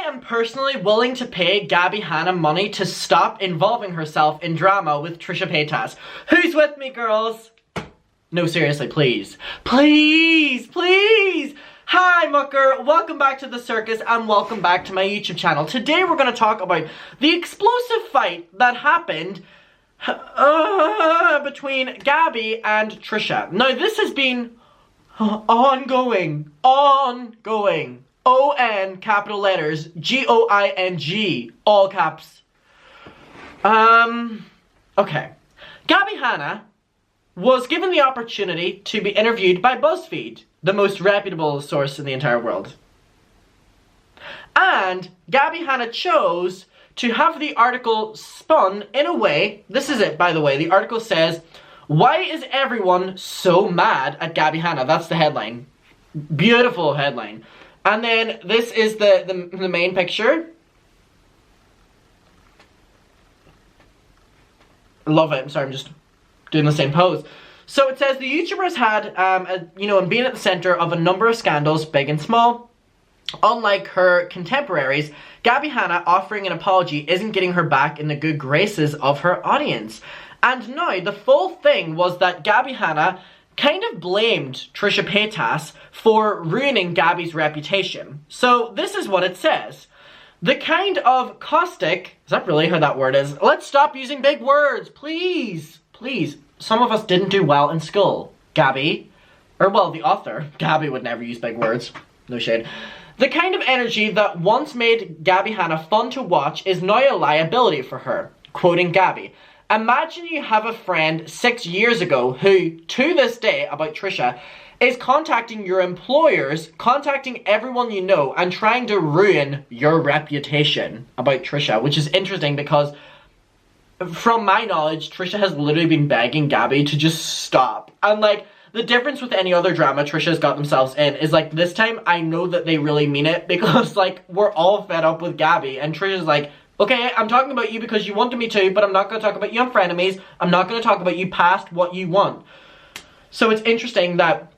am personally willing to pay Gabbie Hanna money to stop involving herself in drama with Trisha Paytas. Who's with me, girls? No, seriously, please. Please, please! Hi, mucker! Welcome back to the circus and welcome back to my YouTube channel. Today we're going to talk about the explosive fight that happened between Gabbie and Trisha. Now, this has been ongoing. O-N, capital letters, G-O-I-N-G, all caps. Okay. Gabbie Hanna was given the opportunity to be interviewed by BuzzFeed, the most reputable source in the entire world. And Gabbie Hanna chose to have the article spun in a way, this is it by the way, the article says, "Why is everyone so mad at Gabbie Hanna?" That's the headline. Beautiful headline. And then this is the main picture. Love it. I'm sorry, I'm just doing the same pose. So it says the YouTuber has had, and been at the center of a number of scandals, big and small. Unlike her contemporaries, Gabbie Hanna offering an apology isn't getting her back in the good graces of her audience. And now, the full thing was that Gabbie Hanna kind of blamed Trisha Paytas for ruining Gabbie's reputation. So this is what it says. The kind of caustic, is that really how that word is? Let's stop using big words, please. Please. Some of us didn't do well in school. Gabbie, or well, the author, Gabbie would never use big words. No shade. The kind of energy that once made Gabbie Hanna fun to watch is now a liability for her. Quoting Gabbie. Imagine you have a friend 6 years ago who, to this day, about Trisha, is contacting your employers, contacting everyone you know, and trying to ruin your reputation about Trisha, which is interesting because, from my knowledge, Trisha has literally been begging Gabbie to just stop. And, like, the difference with any other drama Trisha's got themselves in is, like, this time I know that they really mean it because, like, we're all fed up with Gabbie, and Trisha's like, okay, I'm talking about you because you wanted me to, but I'm not going to talk about you on frenemies. I'm not going to talk about you past what you want. So it's interesting that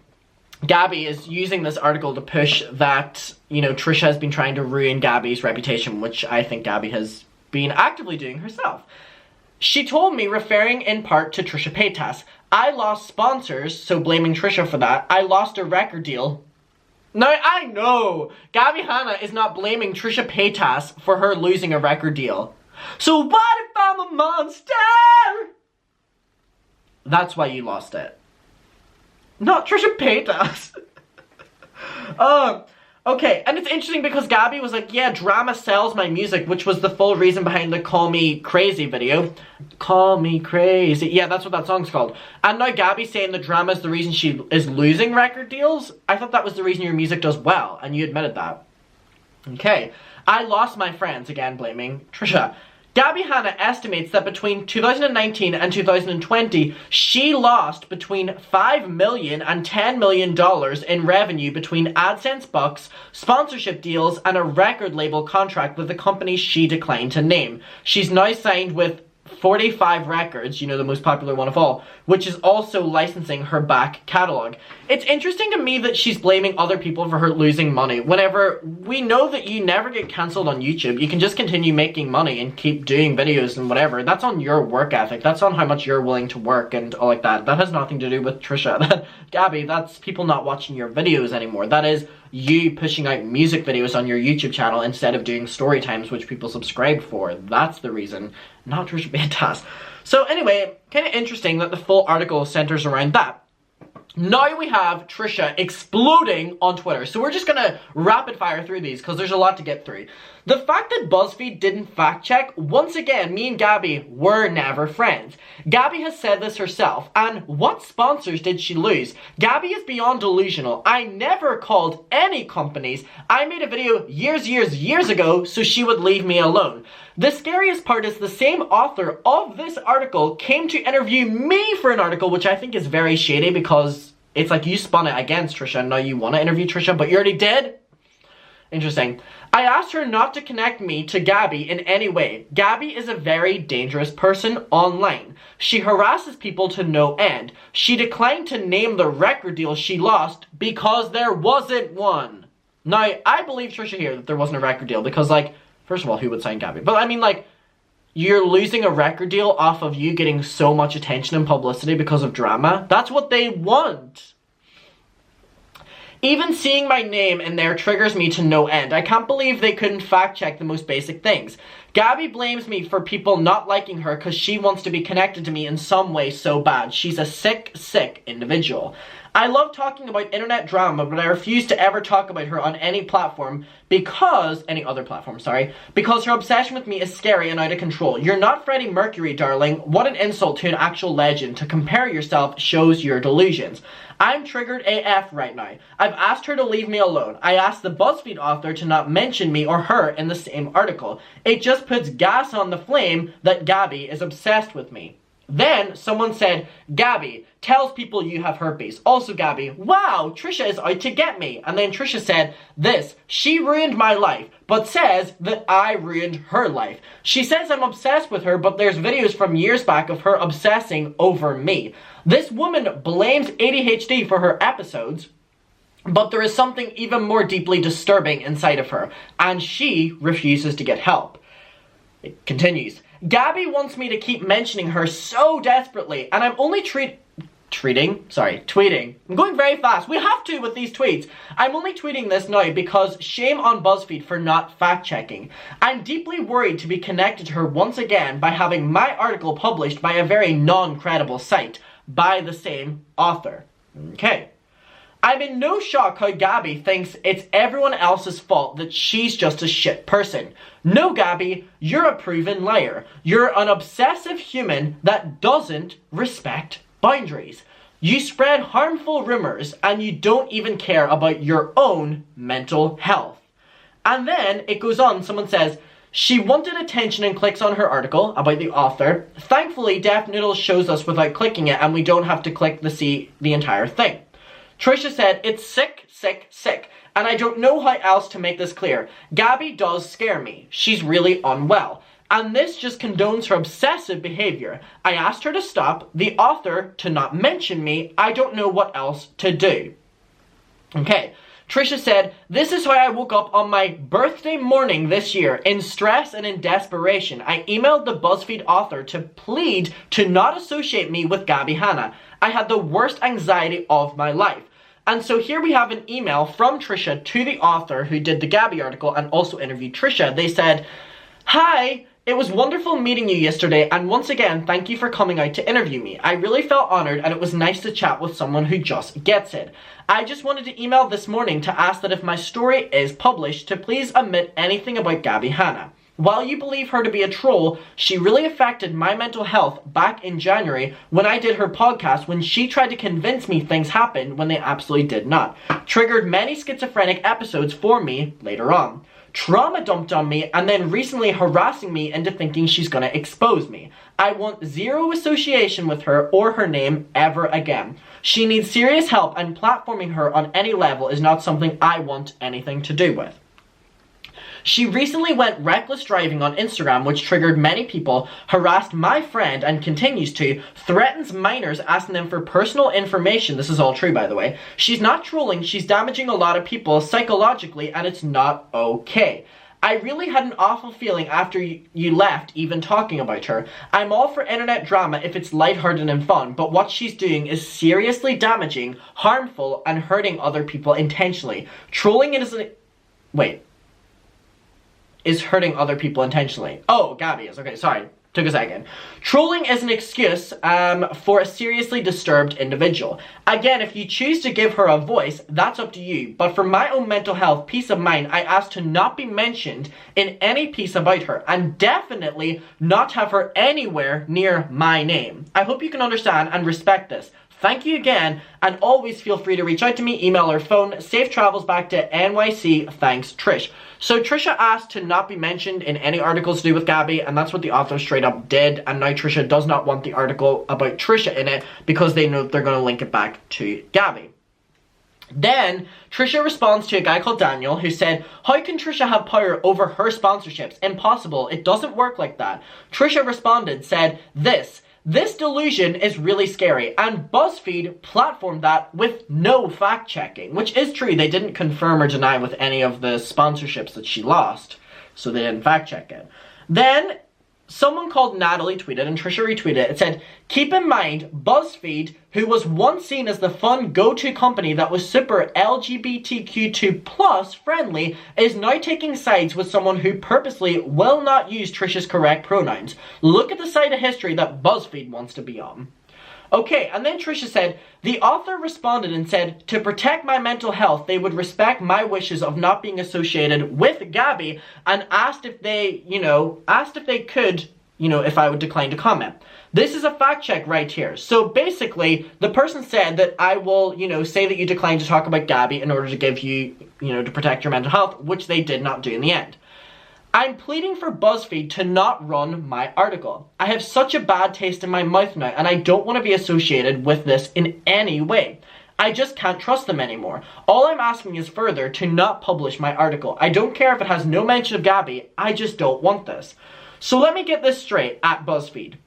Gabbie is using this article to push that, Trisha has been trying to ruin Gabbie's reputation, which I think Gabbie has been actively doing herself. She told me, referring in part to Trisha Paytas, "I lost sponsors, so blaming Trisha for that. I lost a record deal." Now, I know Gabbie Hanna is not blaming Trisha Paytas for her losing a record deal. So what if I'm a monster? That's why you lost it. Not Trisha Paytas. Okay, and it's interesting because Gabbie was like, yeah, drama sells my music, which was the full reason behind the Call Me Crazy video. Call Me Crazy. Yeah, that's what that song's called. And now Gabbie's saying the drama is the reason she is losing record deals? I thought that was the reason your music does well, and you admitted that. Okay. I lost my friends, again blaming Trisha. Gabbie Hanna estimates that between 2019 and 2020, she lost between $5 million and $10 million in revenue between AdSense bucks, sponsorship deals, and a record label contract with a company she declined to name. She's now signed with 45 Records, the most popular one of all, which is also licensing her back catalog. It's interesting to me that she's blaming other people for her losing money, whenever we know that you never get cancelled on YouTube. You can just continue making money and keep doing videos and whatever. That's on your work ethic. That's on how much you're willing to work and all like that. That has nothing to do with Trisha. Gabbie, that's people not watching your videos anymore. That is you pushing out music videos on your YouTube channel instead of doing story times, which people subscribe for. That's the reason, not Trisha Paytas. So anyway, kind of interesting that the full article centers around that. Now we have Trisha exploding on Twitter. So we're just gonna rapid fire through these because there's a lot to get through. The fact that BuzzFeed didn't fact check, once again, me and Gabbie were never friends. Gabbie has said this herself, and what sponsors did she lose? Gabbie is beyond delusional. I never called any companies. I made a video years ago so she would leave me alone. The scariest part is the same author of this article came to interview me for an article, which I think is very shady because it's like you spun it against Trisha and now you want to interview Trisha, but you already did? Interesting. I asked her not to connect me to Gabbie in any way. Gabbie is a very dangerous person online. She harasses people to no end. She declined to name the record deal she lost because there wasn't one. Now, I believe Trisha here that there wasn't a record deal because, like, first of all, who would sign Gabbie? But I mean, like, you're losing a record deal off of you getting so much attention and publicity because of drama. That's what they want. Even seeing my name in there triggers me to no end. I can't believe they couldn't fact check the most basic things. Gabbie blames me for people not liking her because she wants to be connected to me in some way so bad. She's a sick, sick individual. I love talking about internet drama, but I refuse to ever talk about her on any platform because her obsession with me is scary and out of control. You're not Freddie Mercury, darling. What an insult to an actual legend. To compare yourself shows your delusions. I'm triggered AF right now. I've asked her to leave me alone. I asked the BuzzFeed author to not mention me or her in the same article. It just puts gas on the flame that Gabbie is obsessed with me. Then someone said, Gabbie tells people you have herpes. Also Gabbie, wow, Trisha is out to get me. And then Trisha said this, she ruined my life, but says that I ruined her life. She says I'm obsessed with her, but there's videos from years back of her obsessing over me. This woman blames ADHD for her episodes, but there is something even more deeply disturbing inside of her, and she refuses to get help. It continues. Gabbie wants me to keep mentioning her so desperately, and I'm only tweeting. I'm going very fast. We have to with these tweets. I'm only tweeting this now because shame on BuzzFeed for not fact-checking. I'm deeply worried to be connected to her once again by having my article published by a very non-credible site by the same author. Okay. I'm in no shock how Gabbie thinks it's everyone else's fault that she's just a shit person. No, Gabbie, you're a proven liar. You're an obsessive human that doesn't respect boundaries. You spread harmful rumors and you don't even care about your own mental health. And then it goes on, someone says, she wanted attention and clicks on her article about the author. Thankfully, Deaf Noodles shows us without clicking it and we don't have to click to see the entire thing. Trisha said, it's sick, sick, sick, and I don't know how else to make this clear. Gabbie does scare me. She's really unwell. And this just condones her obsessive behavior. I asked her to stop, the author to not mention me. I don't know what else to do. Okay, Trisha said, this is how I woke up on my birthday morning this year, in stress and in desperation. I emailed the BuzzFeed author to plead to not associate me with Gabbie Hanna. I had the worst anxiety of my life. And so here we have an email from Trisha to the author who did the Gabbie article and also interviewed Trisha. They said, hi, it was wonderful meeting you yesterday, and once again, thank you for coming out to interview me. I really felt honored, and it was nice to chat with someone who just gets it. I just wanted to email this morning to ask that if my story is published, to please omit anything about Gabbie Hanna. While you believe her to be a troll, she really affected my mental health back in January when I did her podcast when she tried to convince me things happened when they absolutely did not. Triggered many schizophrenic episodes for me later on. Trauma dumped on me and then recently harassing me into thinking she's gonna expose me. I want zero association with her or her name ever again. She needs serious help and platforming her on any level is not something I want anything to do with. She recently went reckless driving on Instagram, which triggered many people, harassed my friend and continues to, threatens minors asking them for personal information. This is all true, by the way. She's not trolling, she's damaging a lot of people psychologically, and it's not okay. I really had an awful feeling after you left even talking about her. I'm all for internet drama if it's lighthearted and fun, but what she's doing is seriously damaging, harmful, and hurting other people intentionally. Trolling is hurting other people intentionally. Oh, Gabbie is. Okay, sorry. Took a second. Trolling is an excuse for a seriously disturbed individual. Again, if you choose to give her a voice, that's up to you. But for my own mental health, peace of mind, I asked to not be mentioned in any piece about her, and definitely not have her anywhere near my name. I hope you can understand and respect this. Thank you again, and always feel free to reach out to me, email or phone. Safe travels back to NYC. Thanks, Trish. So Trisha asked to not be mentioned in any articles to do with Gabbie, and that's what the author straight up did, and now Trisha does not want the article about Trisha in it because they know they're going to link it back to Gabbie. Then, Trisha responds to a guy called Daniel who said, how can Trisha have power over her sponsorships? Impossible. It doesn't work like that. Trisha responded, said, This delusion is really scary, and BuzzFeed platformed that with no fact-checking, which is true. They didn't confirm or deny with any of the sponsorships that she lost, so they didn't fact-check it. Then, someone called Natalie tweeted, and Trisha retweeted it. It said, keep in mind, BuzzFeed, who was once seen as the fun go-to company that was super LGBTQ2+ friendly, is now taking sides with someone who purposely will not use Trisha's correct pronouns. Look at the side of history that BuzzFeed wants to be on. Okay, and then Trisha said, the author responded and said, to protect my mental health, they would respect my wishes of not being associated with Gabbie, and asked if they, could, if I would decline to comment. This is a fact check right here. So basically, the person said that I will, say that you decline to talk about Gabbie in order to give you, to protect your mental health, which they did not do in the end. I'm pleading for BuzzFeed to not run my article. I have such a bad taste in my mouth now, and I don't want to be associated with this in any way. I just can't trust them anymore. All I'm asking is further to not publish my article. I don't care if it has no mention of Gabbie, I just don't want this. So let me get this straight at BuzzFeed.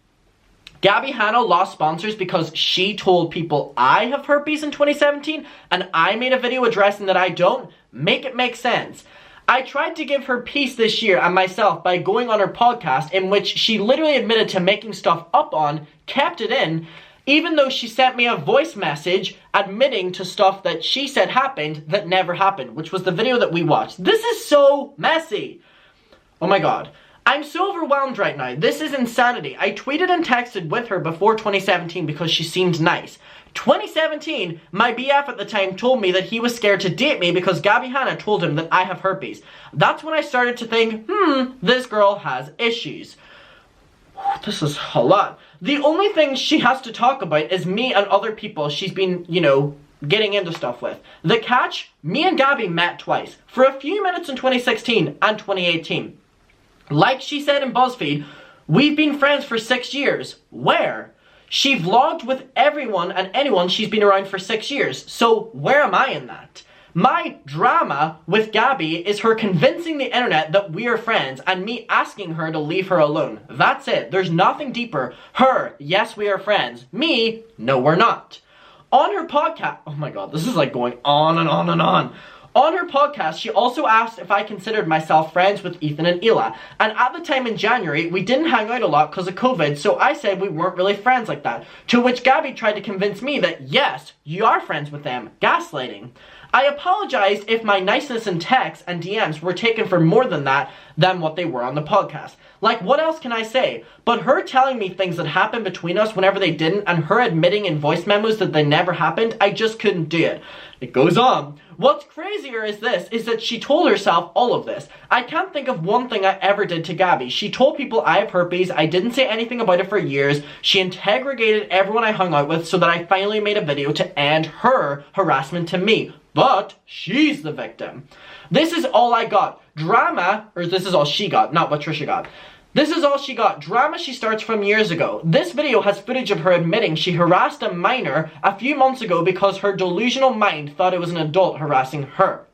Gabbie Hanna lost sponsors because she told people I have herpes in 2017, and I made a video addressing that I don't? Make it make sense. I tried to give her peace this year and myself by going on her podcast in which she literally admitted to making stuff up on, kept it in, even though she sent me a voice message admitting to stuff that she said happened that never happened, which was the video that we watched. This is so messy. Oh my god. I'm so overwhelmed right now. This is insanity. I tweeted and texted with her before 2017 because she seemed nice. 2017, my BF at the time told me that he was scared to date me because Gabbie Hanna told him that I have herpes. That's when I started to think, this girl has issues. This is a lot. The only thing she has to talk about is me and other people she's been, getting into stuff with. The catch, me and Gabbie met twice, for a few minutes in 2016 and 2018. Like she said in BuzzFeed, we've been friends for 6 years. Where? She vlogged with everyone and anyone she's been around for 6 years. So where am I in that? My drama with Gabbie is her convincing the internet that we are friends and me asking her to leave her alone. That's it. There's nothing deeper. Her, yes we are friends. Me, no we're not. On her podcast, oh my god, this is like going on and on and on. On her podcast, she also asked if I considered myself friends with Ethan and Ela. And at the time in January, we didn't hang out a lot because of COVID, so I said we weren't really friends like that. To which Gabbie tried to convince me that, yes, you are friends with them. Gaslighting. I apologized if my niceness in texts and DMs were taken for more than that than what they were on the podcast. Like, what else can I say? But her telling me things that happened between us whenever they didn't, and her admitting in voice memos that they never happened, I just couldn't do it. It goes on. What's crazier is this, is that she told herself all of this. I can't think of one thing I ever did to Gabbie. She told people I have herpes, I didn't say anything about it for years, she interrogated everyone I hung out with so that I finally made a video to end her harassment to me. But she's the victim. This is all I got. Drama, or this is all she got, not what Trisha got. This is all she got. Drama she starts from years ago. This video has footage of her admitting she harassed a minor a few months ago because her delusional mind thought it was an adult harassing her.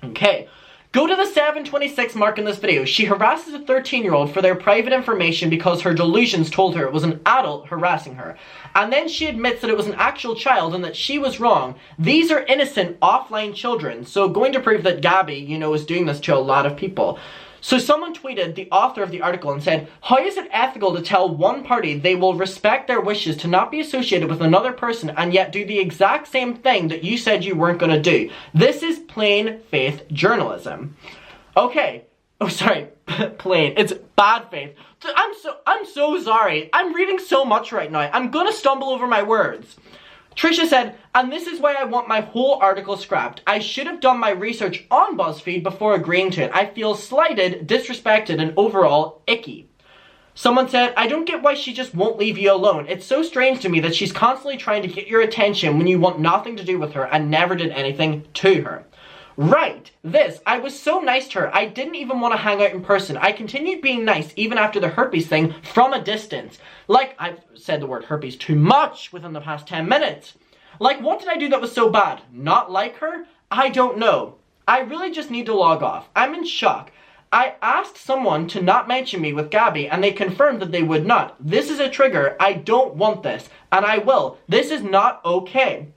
Okay. Go to the 7:26 mark in this video. She harasses a 13-year-old for their private information because her delusions told her it was an adult harassing her. And then she admits that it was an actual child and that she was wrong. These are innocent offline children. So going to prove that Gabbie, is doing this to a lot of people. So someone tweeted the author of the article and said, how is it ethical to tell one party they will respect their wishes to not be associated with another person and yet do the exact same thing that you said you weren't going to do? This is plain faith journalism. Okay. Oh, sorry. Plain. It's bad faith. I'm so sorry. I'm reading so much right now. I'm going to stumble over my words. Trisha said, and this is why I want my whole article scrapped. I should have done my research on BuzzFeed before agreeing to it. I feel slighted, disrespected, and overall icky. Someone said, I don't get why she just won't leave you alone. It's so strange to me that she's constantly trying to get your attention when you want nothing to do with her and never did anything to her. Right, this. I was so nice to her. I didn't even want to hang out in person. I continued being nice even after the herpes thing from a distance. Like, I've said the word herpes too much within the past 10 minutes. Like, what did I do that was so bad? Not like her? I don't know. I really just need to log off. I'm in shock. I asked someone to not mention me with Gabbie and they confirmed that they would not. This is a trigger. I don't want this. And I will. This is not okay.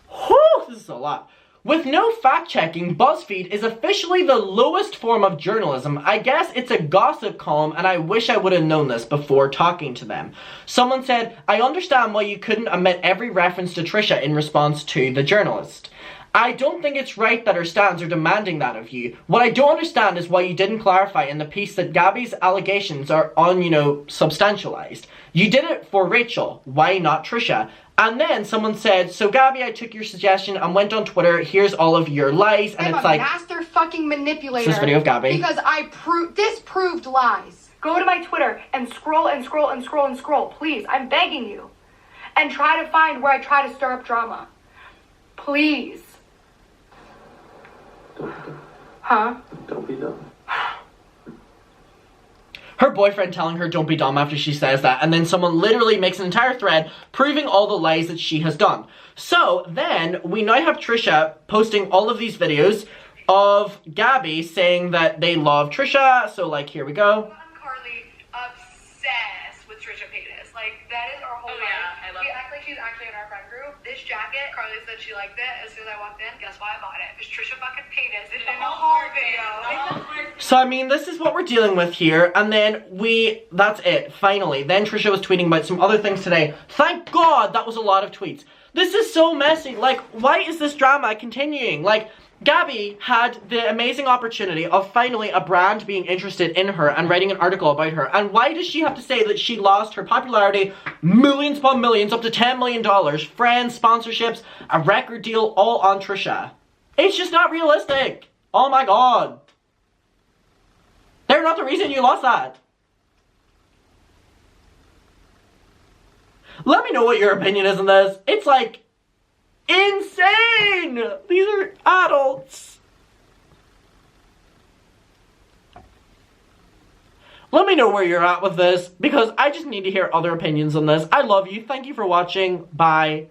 Whew, this is a lot. With no fact-checking, BuzzFeed is officially the lowest form of journalism. I guess it's a gossip column, and I wish I would have known this before talking to them. Someone said, I understand why you couldn't omit every reference to Trisha in response to the journalist. I don't think it's right that her stands are demanding that of you. What I don't understand is why you didn't clarify in the piece that Gabbie's allegations are substantialized. You did it for Rachel. Why not Trisha? And then someone said, so Gabbie, I took your suggestion and went on Twitter. Here's all of your lies. And it's like, master fucking manipulator. This video of Gabbie. Because this proved lies. Go to my Twitter and scroll and scroll and scroll and scroll. Please, I'm begging you. And try to find where I try to stir up drama. Please. Huh? Don't be dumb. Her boyfriend telling her don't be dumb after she says that, and then someone literally makes an entire thread proving all the lies that she has done. So then we now have Trisha posting all of these videos of Gabbie saying that they love Trisha. So like, here we go. I'm Carly obsessed with Trisha Paytas. Like, that is our whole life. Yeah, I love We act like she's actually in our friend group. This jacket, Carly said she liked it. As soon as I walked in, guess why I bought it? It's Trisha fucking Paytas. It's in the haul video. So I mean, this is what we're dealing with here, and then that's it, finally. Then Trisha was tweeting about some other things today. Thank God that was a lot of tweets. This is so messy. Like, why is this drama continuing? Like, Gabbie had the amazing opportunity of finally a brand being interested in her and writing an article about her. And why does she have to say that she lost her popularity, millions upon millions, up to $10 million, friends, sponsorships, a record deal, all on Trisha? It's just not realistic. Oh my God. They're not the reason you lost that. Let me know what your opinion is on this. It's like insane. These are adults. Let me know where you're at with this, because I just need to hear other opinions on this. I love you. Thank you for watching. Bye.